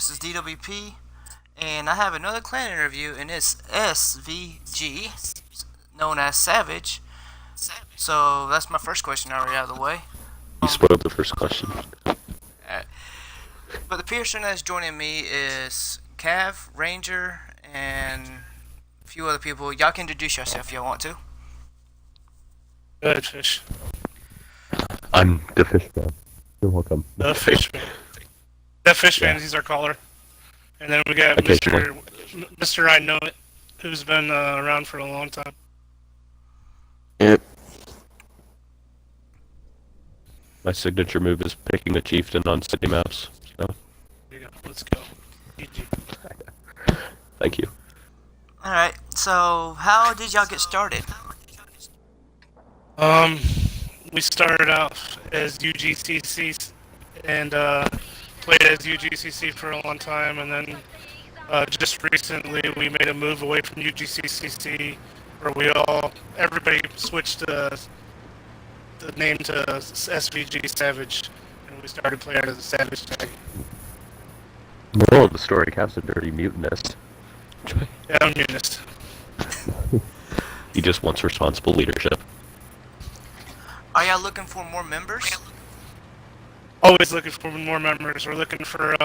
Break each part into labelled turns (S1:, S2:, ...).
S1: This is DWP, and I have another clan interview, and it's SVG, known as Savage. So that's my first question already out of the way.
S2: You spoiled the first question.
S1: Uh, but the person that's joining me is Cav, Ranger, and a few other people. Y'all can introduce yourself if y'all want to.
S3: Good fish.
S2: I'm the fish man. You're welcome.
S3: The fishman. That fishman,
S2: Yeah.
S3: he's our caller. And then we got
S2: Occasionally.
S3: Mr. I Know It, who's been around for a long time.
S2: Yep. My signature move is picking a chieftain on city maps. So,
S3: There you go. Let's go. GG.
S2: thank you.
S1: Alright, so how did y'all get started?
S3: We started out as UGCC and played as UGCC for a long time, and then just recently we made a move away from UGCC where everybody switched the name to SVG Savage, and we started playing as a Savage tag.
S2: Moral of the story, Cap's a dirty mutinist.
S3: Yeah, I'm unist.
S2: He just wants responsible leadership.
S1: Are y'all looking for more members?
S3: Always looking for more members. We're looking for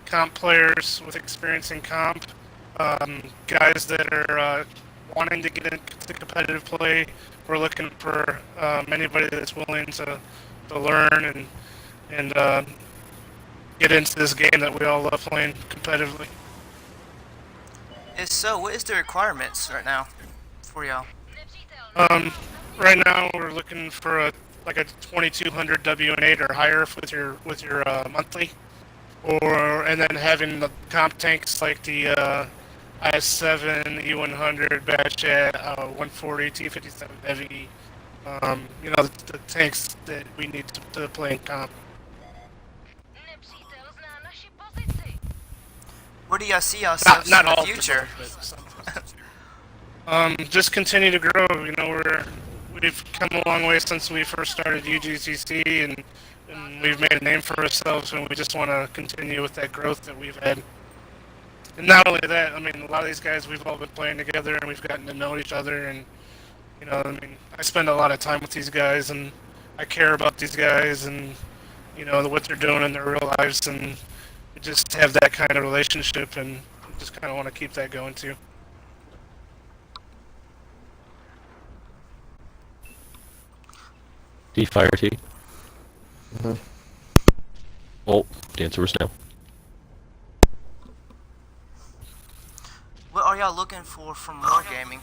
S3: comp players with experience in comp, guys that are wanting to get into competitive play. We're looking for anybody that's willing to learn and get into this game that we all love playing competitively.
S1: If so, what is the requirements right now for y'all?
S3: Right now we're looking for a 2200 W8 or higher with your monthly, and then having the comp tanks like the IS7, E100, Batchat, 140, T57 Heavy. The tanks that we need to play in comp.
S1: Where do y'all see yourselves
S3: Not
S1: in the
S3: all
S1: future?
S3: But some. Just continue to grow. We've come a long way since we first started UGCC, and we've made a name for ourselves, and we just want to continue with that growth that we've had. And not only that, a lot of these guys, we've all been playing together, and we've gotten to know each other, and I spend a lot of time with these guys, and I care about these guys, and what they're doing in their real lives, and we just have that kind of relationship, and we just kind of want to keep that going too.
S2: D fire T. Oh, the answer was no.
S1: What are y'all looking for from wargaming?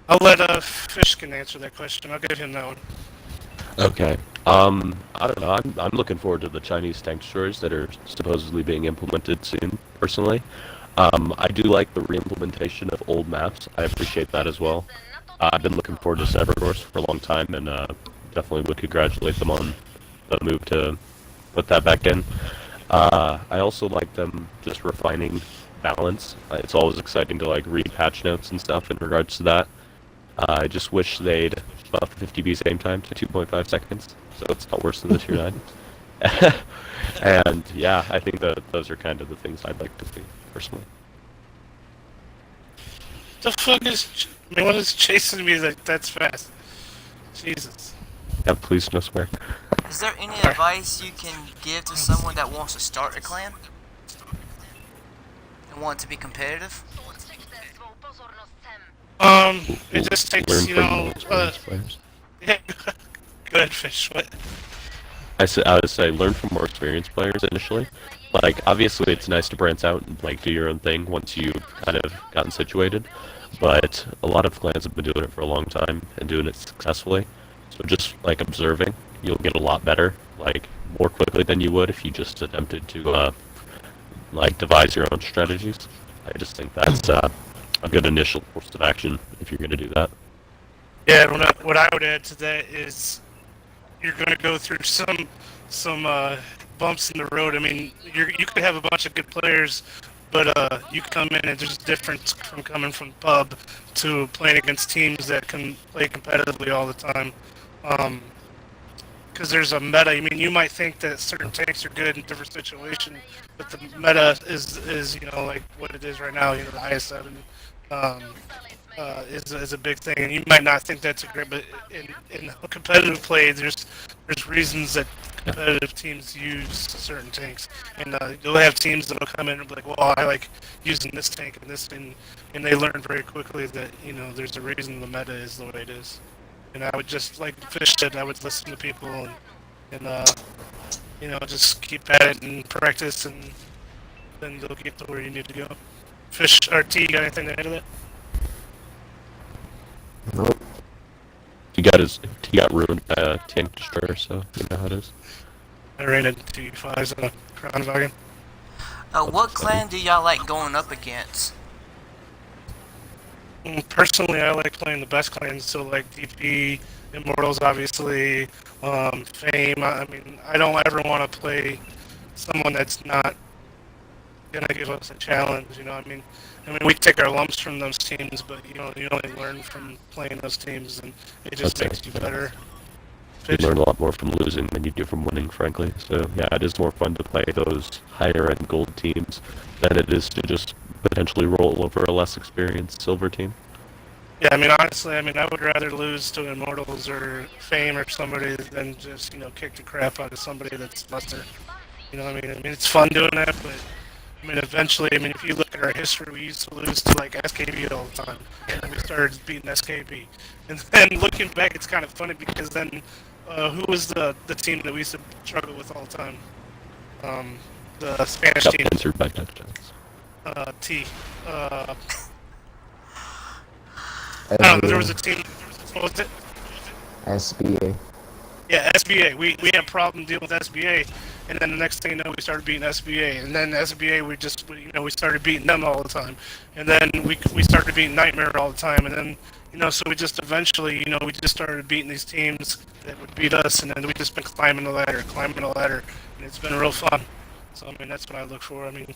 S3: I'll let Fishkin answer that question. I'll give him that one.
S2: Okay. I don't know. I'm looking forward to the Chinese tank destroyers that are supposedly being implemented soon. Personally, I do like the re-implementation of old maps. I appreciate that as well. I've been looking forward to Cybercourse for a long time, and definitely would congratulate them on the move to put that back in. I also like them just refining balance. It's always exciting to read patch notes and stuff in regards to that. I just wish they'd buff 50B same time to 2.5 seconds, so it's not worse than the tier 9. And yeah, I think that those are kind of the things I'd like to see, personally.
S3: The fuck is? What is chasing me that's fast? Jesus.
S2: Yeah, please no swear.
S1: Is there any advice you can give to someone that wants to start a clan? And want to be competitive?
S3: It just takes,
S2: Learn from experienced players.
S3: yeah, good fish. What?
S2: I would say learn from more experienced players initially. Obviously it's nice to branch out and do your own thing once you've kind of gotten situated, but a lot of clans have been doing it for a long time and doing it successfully. So just observing, you'll get a lot better, more quickly than you would if you just attempted to devise your own strategies. I just think that's a good initial course of action if you're going to do that.
S3: Yeah, what I would add to that is you're going to go through some bumps in the road. You could have a bunch of good players, but you come in and there's a difference from coming from pub to playing against teams that can play competitively all the time. because there's a meta. I mean, you might think that certain tanks are good in different situations, but the meta is like what it is right now. The IS-7 um, is a big thing, and you might not think that's a great. But in competitive play, there's reasons that competitive teams use certain tanks, and you'll have teams that'll come in and be like, well, I like using this tank and this, and they learn very quickly that there's a reason the meta is the way it is. And I would just like Fish said, I would listen to people and just keep at it and practice, and then you'll get to where you need to go. Fish or T, you got anything to add to that?
S4: Nope.
S2: He got ruined by a tank destroyer, so you know how it is.
S3: I ran into T5s on a Kronwagen.
S1: What clan do y'all like going up against?
S3: Personally, I like playing the best clans, so like DP, Immortals, obviously, Fame. I mean, I don't ever want to play someone that's not gonna give us a challenge. I mean, we take our lumps from those teams, but you only learn from playing those teams, and it just makes you better.
S2: You learn a lot more from losing than you do from winning, frankly. So yeah, it is more fun to play those higher end gold teams than it is to just potentially roll over a less experienced silver team.
S3: Yeah, I mean, honestly, I would rather lose to Immortals or Fame or somebody than just kick the crap out of somebody that's lesser. I mean, it's fun doing that, but I mean, eventually, if you look at our history, we used to lose to like SKB all the time, and then we started beating SKB. And then looking back, it's kind of funny because then who was the team that we used to struggle with all the time? The Spanish
S2: Got
S3: team.
S2: answered by touchdowns.
S3: T. I don't know, there was a team. What was it?
S4: SBA.
S3: Yeah, SBA. We had a problem dealing with SBA, and then the next thing you know, we started beating SBA, and then SBA we started beating them all the time, and then we started beating Nightmare all the time, and then so we just eventually we just started beating these teams that would beat us, and then we just been climbing the ladder, and it's been real fun. So I mean, that's what I look for. I mean,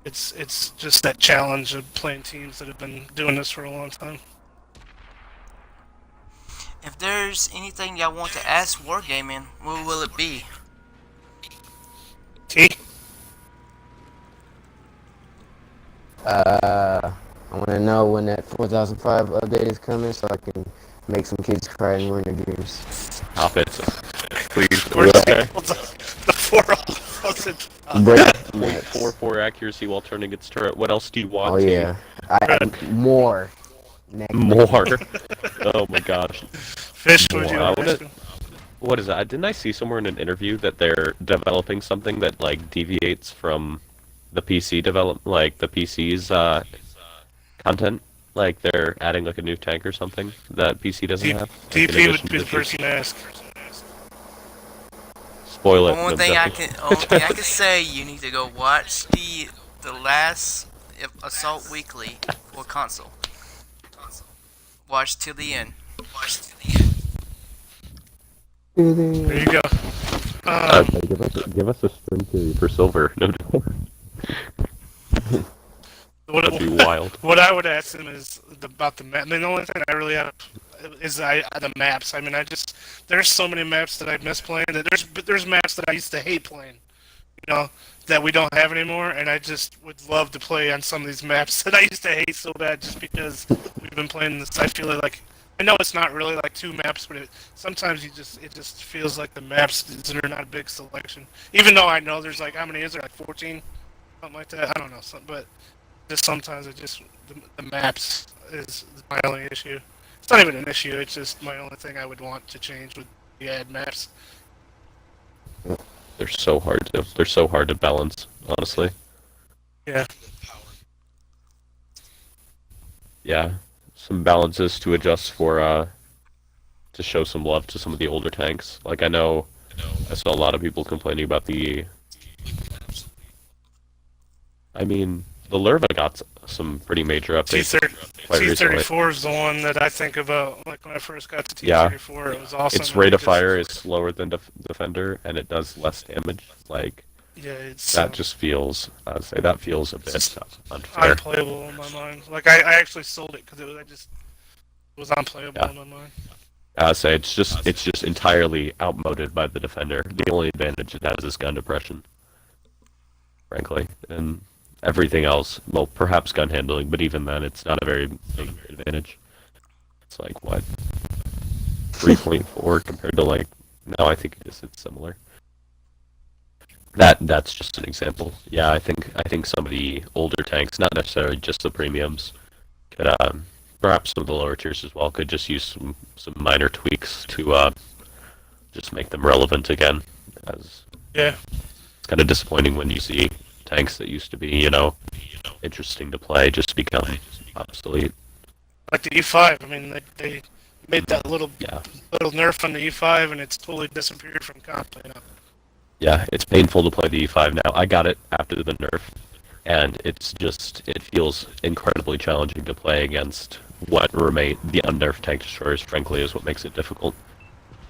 S3: it's just that challenge of playing teams that have been doing this for a long time.
S1: If there's anything y'all want to ask Wargaming, what will it be?
S3: T.
S4: I want to know when that 4005 update is coming so I can make some kids cry and ruin their dreams.
S2: Stop it. Please.
S3: Where's
S4: Yeah.
S3: the 4000?
S4: Break nuts.
S2: 4-4 accuracy while turning its turret. What else do you want?
S4: Oh yeah, more. Next.
S2: More. Oh my gosh.
S3: Fish, would you
S2: Wow.
S3: ask?
S2: What is that? Didn't I see somewhere in an interview that they're developing something that like deviates from the PC like the PC's content? Like they're adding like a new tank or something that PC doesn't have. Like, in
S3: DP would
S2: addition
S3: be
S2: to
S3: the person to ask.
S2: Spoil it.
S1: Only
S2: no,
S1: thing
S2: definitely.
S1: I can say, you need to go watch the last Assault Weekly for console. Watch till the end.
S3: There you go.
S2: Okay, give us a string theory for silver. No, that'd be wild.
S3: What I would ask them is about the map. I mean, the only thing I really have is the maps. I mean, there's so many maps that I miss playing. There's maps that I used to hate playing, that we don't have anymore, and I just would love to play on some of these maps that I used to hate so bad just because we've been playing this. I feel like I know it's not really like two maps, but sometimes it just feels like the maps they're not a big selection. Even though I know there's like how many is there, like 14, something like that. I don't know, but just sometimes the maps is my only issue. It's not even an issue. It's just my only thing I would want to change would be add maps.
S2: They're so hard to balance, honestly.
S3: Yeah.
S2: Yeah, some balances to adjust for to show some love to some of the older tanks. Like I know I saw a lot of people complaining about the. I mean, the Lerva got some pretty major updates.
S3: T-34 is the one that I think about. Like when I first got to T-34, it was awesome.
S2: Its rate of fire is slower than Defender, and it does less damage. Like,
S3: yeah,
S2: that just feels. I'd say that feels a bit unfair.
S3: Unplayable in my mind. Like I actually sold it because it was unplayable in my mind.
S2: I say it's just entirely outmoded by the defender. The only advantage it has is gun depression, frankly, and everything else. Well, perhaps gun handling, but even then, it's not a very big advantage. It's like what 3.4 compared to like no, I think it's similar. That's just an example. Yeah, I think some of the older tanks, not necessarily just the premiums, could perhaps some of the lower tiers as well, could just use some minor tweaks to just make them relevant again. As
S3: Yeah.
S2: it's kind of disappointing when you see tanks that used to be, interesting to play just become obsolete.
S3: Like the E5. I mean, they made that little
S2: Yeah.
S3: nerf on the E5, and it's totally disappeared from comp.
S2: Yeah, it's painful to play the E5 now. I got it after the nerf, and it feels incredibly challenging to play against what remain the unnerfed tank destroyers. Frankly, is what makes it difficult.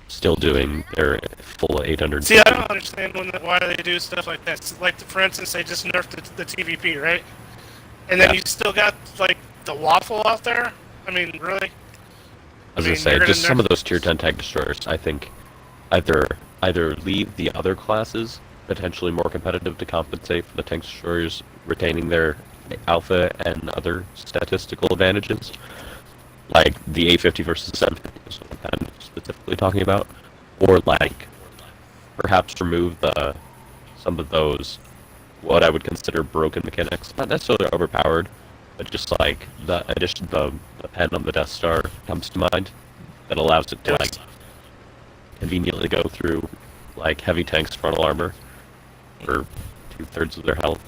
S2: Still doing their full 800.
S3: See, I don't understand why they do stuff like that. Like, for instance, they just nerfed the TVP, right? And then
S2: Yeah.
S3: you still got, like, the waffle out there? I mean, really?
S2: As I say, just some of those tier 10 tank destroyers, I think, either leave the other classes potentially more competitive to compensate for the tank destroyers retaining their alpha and other statistical advantages, like the 850 versus 750 is what I'm specifically talking about, or like perhaps remove some of those what I would consider broken mechanics, not necessarily overpowered, but just like the addition the pen on the Death Star comes to mind that allows it to like conveniently go through like heavy tanks frontal armor for 2/3 of their health,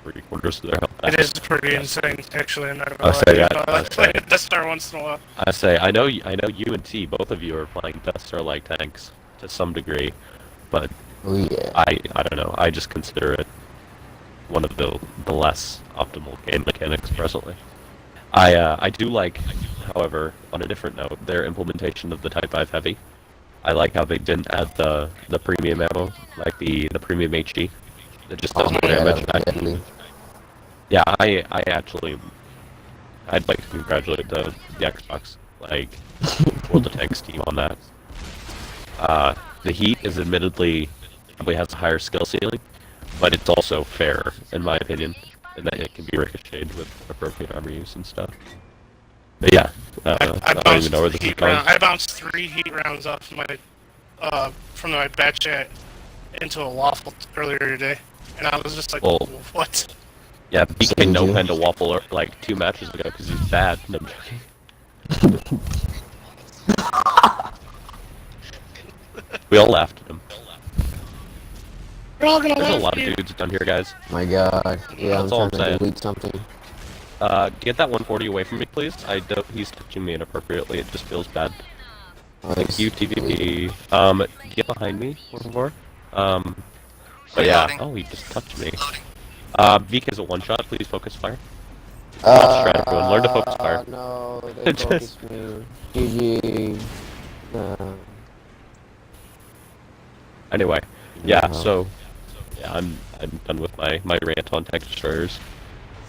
S2: 3/4 of their health.
S3: It is pretty insane, actually. I'm not gonna
S2: I say,
S3: lie.
S2: I
S3: I play
S2: say,
S3: Death Star once in a while.
S2: I know you and T, both of you are playing Death Star like tanks to some degree, but
S4: Oh yeah.
S2: I don't know. I just consider it one of the less optimal game mechanics presently. I do like, however, on a different note, their implementation of the Type 5 Heavy. I like how they didn't add the premium ammo, like the premium HE. It just does more damage. Yeah, I'd like to congratulate the Xbox, like, World of Tanks team on that. The heat is admittedly probably has a higher skill ceiling, but it's also fair, in my opinion, in that it can be ricocheted with appropriate armor use and stuff. But yeah, I don't even know where this is going.
S3: I bounced 3 heat rounds off my from my bat chat into a waffle earlier today, and I was just like,
S2: Well,
S3: what?
S2: Yeah, BK no pen to waffle like 2 matches ago because he's bad. No, I'm joking. We all laughed at him.
S3: We're all gonna
S2: There's a
S3: laugh
S2: lot
S3: at
S2: of
S3: you.
S2: dudes down here, guys.
S4: My God. Yeah,
S2: That's
S4: I'm
S2: all
S4: trying
S2: I'm
S4: to
S2: saying.
S4: delete something.
S2: Get that 140 away from me, please. I don't. He's touching me inappropriately. It just feels bad. Thank you, TVP. Get behind me, por favor. But yeah.
S1: Reloading.
S2: Oh, he just touched me. VK's a one-shot. Please focus fire. Try everyone. Learn to focus fire.
S4: No, they focused me. GG.
S2: Anyway, yeah.
S4: No.
S2: So, yeah, I'm done with my rant on tank destroyers.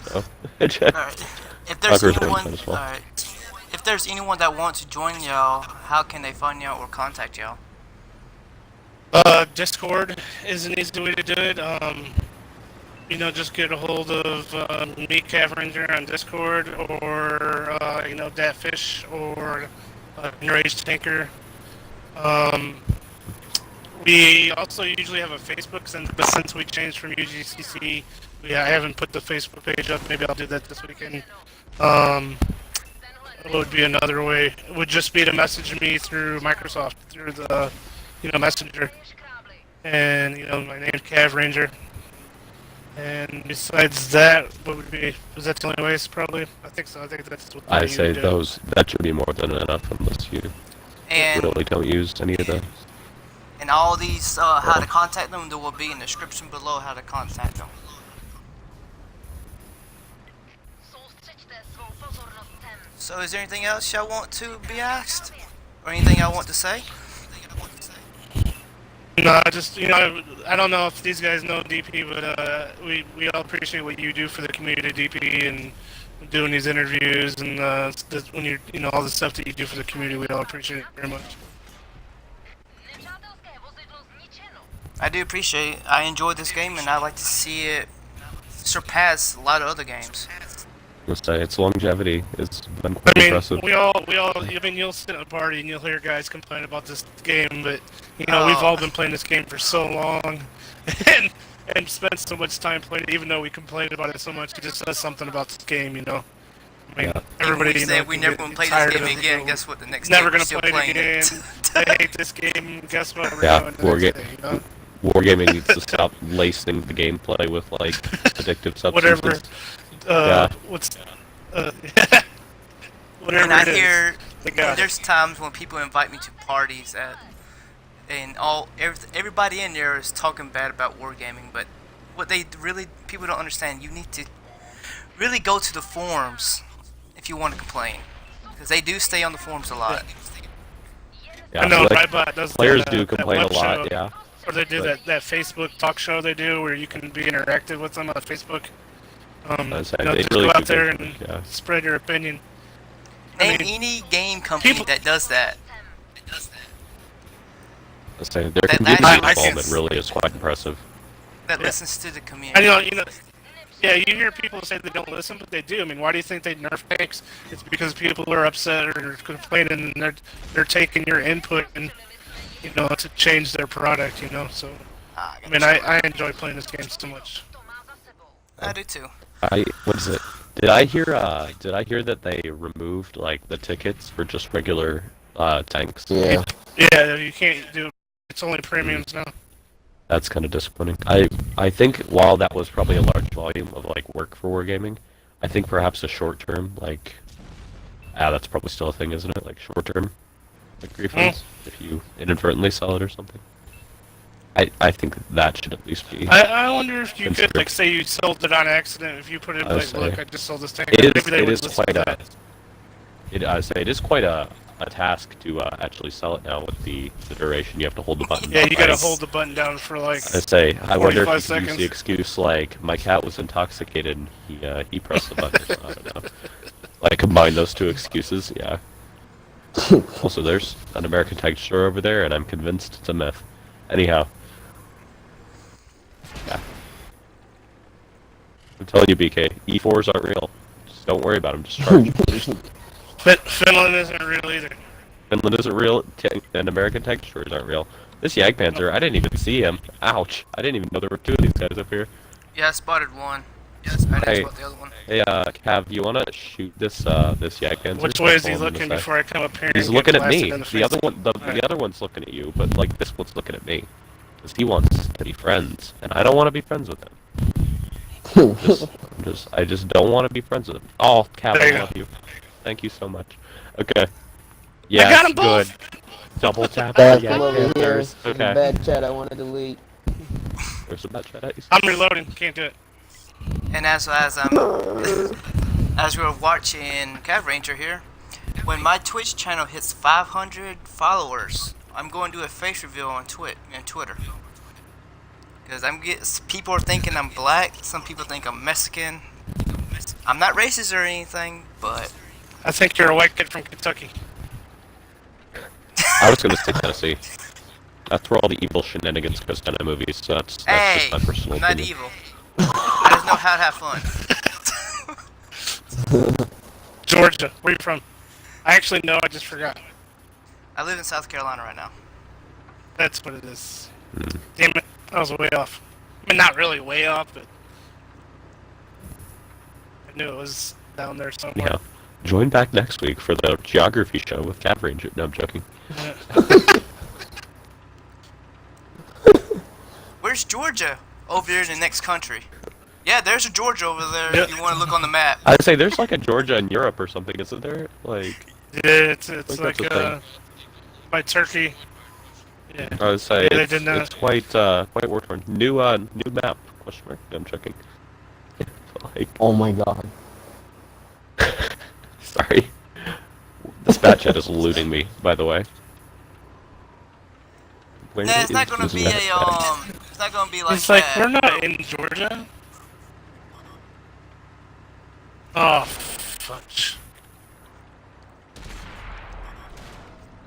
S2: So.
S1: Alright. If there's
S2: Tucker's
S1: anyone,
S2: one as well.
S1: alright. If there's anyone that wants to join y'all, how can they find y'all or contact y'all?
S3: Discord is an easy way to do it. Just get a hold of me, Cav Ranger, on Discord, or Datfish, or Enraged Tanker. We also usually have a Facebook, but since we changed from UGCC, I haven't put the Facebook page up. Maybe I'll do that this weekend. What would be another way? It would just be to message me through Microsoft, through the Messenger. And my name's Cav Ranger. And besides that, what would be? Was that the only ways? Probably. I think so. I think that's what
S2: I
S3: you
S2: say
S3: do.
S2: that should be more than enough unless you
S1: And
S2: really don't use any of the.
S1: and all these how to contact them, there will be in the description below how to contact them. So is there anything else y'all want to be asked? Or anything y'all want to say?
S3: No, just I don't know if these guys know DP, but we all appreciate what you do for the community, DP, and doing these interviews and when you all the stuff that you do for the community. We all appreciate it very much.
S1: I do appreciate it. I enjoy this game, and I like to see it surpass a lot of other games.
S2: Let's say its longevity has been
S3: I
S2: quite
S3: mean,
S2: impressive.
S3: we all. I mean, you'll sit at a party and you'll hear guys complain about this game, but we've
S1: Oh.
S3: all been playing this game for so long, and spent so much time playing it. Even though we complained about it so much, it just says something about this game, I mean,
S2: Yeah.
S3: everybody.
S1: We said we never gonna play this game again. Guess what? The next
S3: Never
S1: day we're
S3: gonna
S1: still
S3: play
S1: playing
S3: it
S1: it.
S3: again. I hate this game. Guess what? We're
S2: Yeah,
S3: doing the
S2: war
S3: next
S2: game.
S3: day,
S2: Wargaming needs to stop lacing the gameplay with like addictive substances.
S3: Whatever.
S2: Yeah.
S3: What's whatever
S1: And I
S3: it is,
S1: hear
S3: they got it.
S1: there's times when people invite me to parties and everybody in there is talking bad about wargaming, but what they really people don't understand, you need to really go to the forums if you want to complain, because they do stay on the forums a lot.
S2: Yeah,
S3: I know,
S2: like,
S3: Rybot does
S2: players
S3: that,
S2: do
S3: that
S2: complain
S3: web
S2: a lot.
S3: show,
S2: Yeah.
S3: or they do
S2: but-
S3: that Facebook talk show they do where you can be interactive with them on Facebook.
S2: That's
S3: Just
S2: they
S3: go
S2: really
S3: out
S2: do
S3: there
S2: good,
S3: and
S2: yeah.
S3: spread your opinion.
S1: Name
S3: mean,
S1: any game company
S3: people-
S1: that does that.
S2: Let's say their
S1: That
S2: community
S1: actually-
S2: involvement really is quite impressive.
S1: That
S3: Yeah.
S1: listens to the
S3: I
S1: community.
S3: know. Yeah, you hear people say they don't listen, but they do. I mean, why do you think they nerf tanks? It's because people are upset or complaining, and they're taking your input and to change their product. So I mean, I enjoy playing this game so much.
S1: I do too.
S2: What is it? Did I hear that they removed like the tickets for just regular tanks?
S4: Yeah.
S3: Yeah, you can't do it. It's only premiums now.
S2: That's kind of disappointing. I think while that was probably a large volume of like work for wargaming, I think perhaps a short term that's probably still a thing, isn't it? Like short term like refunds if you inadvertently sell it or something. I think that should at least be.
S3: I wonder if you could,
S2: Consider-
S3: like, say you sold it on accident. If you put in,
S2: I
S3: like,
S2: say-
S3: look, I just sold this tank.
S2: It
S3: maybe
S2: is.
S3: they
S2: It
S3: would
S2: is
S3: listen
S2: quite
S3: to
S2: a.
S3: that.
S2: I say it is quite a task to actually sell it now with the duration. You have to hold the button.
S3: Yeah,
S2: down,
S3: you gotta
S2: right?
S3: hold the button down for like.
S2: I wonder if
S3: 45
S2: you could use
S3: seconds.
S2: the excuse like my cat was intoxicated and he pressed the button. I don't know. Like combine those two excuses, yeah. Also, there's an American texture over there, and I'm convinced it's a myth. Anyhow, yeah. I'm telling you, BK, E4s aren't real. Just don't worry about them. Just charge.
S3: But Finland isn't real either.
S2: Finland isn't real, and American textures aren't real. This Jagdpanzer, I didn't even see him. Ouch! I didn't even know there were two of these guys up here.
S1: Yeah, I spotted one. Yes, I
S2: Hey.
S1: didn't spot the other one.
S2: Hey, Cav, you wanna shoot this Jagdpanzer?
S3: Which way is he
S2: That's all I'm
S3: looking
S2: gonna say.
S3: before I come up here?
S2: He's
S3: and
S2: looking
S3: get
S2: at
S3: blasted
S2: me.
S3: in the
S2: The other
S3: face?
S2: one,
S3: Alright.
S2: the other one's looking at you, but like this one's looking at me, because he wants to be friends, and I don't want to be friends with him. I just don't want to be friends with him. Oh, Cav,
S3: There you
S2: I
S3: go.
S2: love you. Thank you so much. Okay. Yeah,
S3: got 'em both!
S2: good. Double tap.
S4: Bad
S2: Yeah,
S4: from over here.
S2: Panthers.
S4: There's a
S2: Okay.
S4: bad chat I want to delete.
S2: There's some bad chat.
S3: I'm reloading. Can't do it.
S1: And as as we were watching Cav Ranger here, when my Twitch channel hits 500 followers, I'm going to do a face reveal on Twitter. Because people are thinking I'm black. Some people think I'm Mexican. I'm not racist or anything, but
S3: I think you're a white kid from Kentucky.
S2: I was gonna say Tennessee. That's where all the evil shenanigans goes down in movies. So that's
S1: hey,
S2: just my personal
S1: I'm not
S2: opinion.
S1: evil. I just know how to have fun.
S3: Georgia. Where you from? I actually know. I just forgot.
S1: I live in South Carolina right now.
S3: That's what it is. Damn it. I was way off. I mean, not really way off, but I knew it was down there somewhere.
S2: Yeah. Join back next week for the geography show with Cav Ranger. No, I'm joking.
S1: Where's Georgia? Over there in the next country. Yeah, there's a Georgia over there if
S3: Yeah.
S1: you want to look on the map.
S2: I'd say there's like a Georgia in Europe or something, isn't there? Like,
S3: Yeah, it's
S2: think
S3: like
S2: that's a thing.
S3: by Turkey. Yeah.
S2: I would say
S3: Yeah, they
S2: it's,
S3: did not.
S2: it's quite war torn. New map? Question mark. I'm checking. Like,
S4: Oh my god.
S2: sorry. This bat chat is looting me, by the way. Where
S1: Nah, it's not
S2: is
S1: gonna
S2: this
S1: be
S2: bat
S1: a
S2: chat?
S1: it's not gonna be like
S3: It's like
S1: that.
S3: we're not in Georgia. Oh, fudge.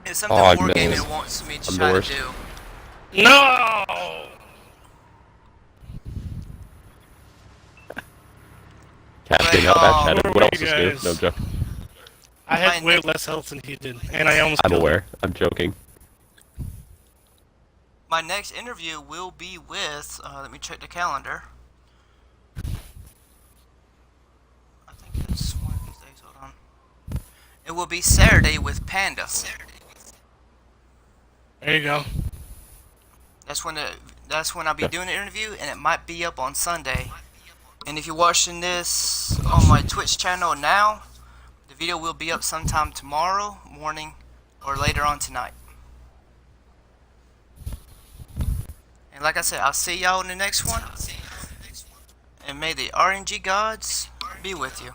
S1: It's something
S2: Oh, I
S1: Wargaming
S2: missed.
S1: wants me to
S2: I'm the
S1: try to
S2: worst.
S1: do.
S3: No!
S2: Casting
S1: But
S2: out backhanded.
S3: Who
S2: What
S3: are
S2: else
S3: you
S2: is new? No
S3: guys?
S2: joke.
S3: I had
S1: My
S3: way
S1: next-
S3: less health than he did, and I almost
S2: I'm
S3: killed him.
S2: aware. I'm joking.
S1: My next interview will be with. Let me check the calendar. I think it's one of these days. Hold on. It will be Saturday with Panda.
S3: There you go.
S1: That's when I'll be
S2: Yeah.
S1: doing the interview, and it might be up on Sunday. And if you're watching this on my Twitch channel now, the video will be up sometime tomorrow morning or later on tonight. And like I said, I'll see y'all in the next one. And may the RNG gods be with you.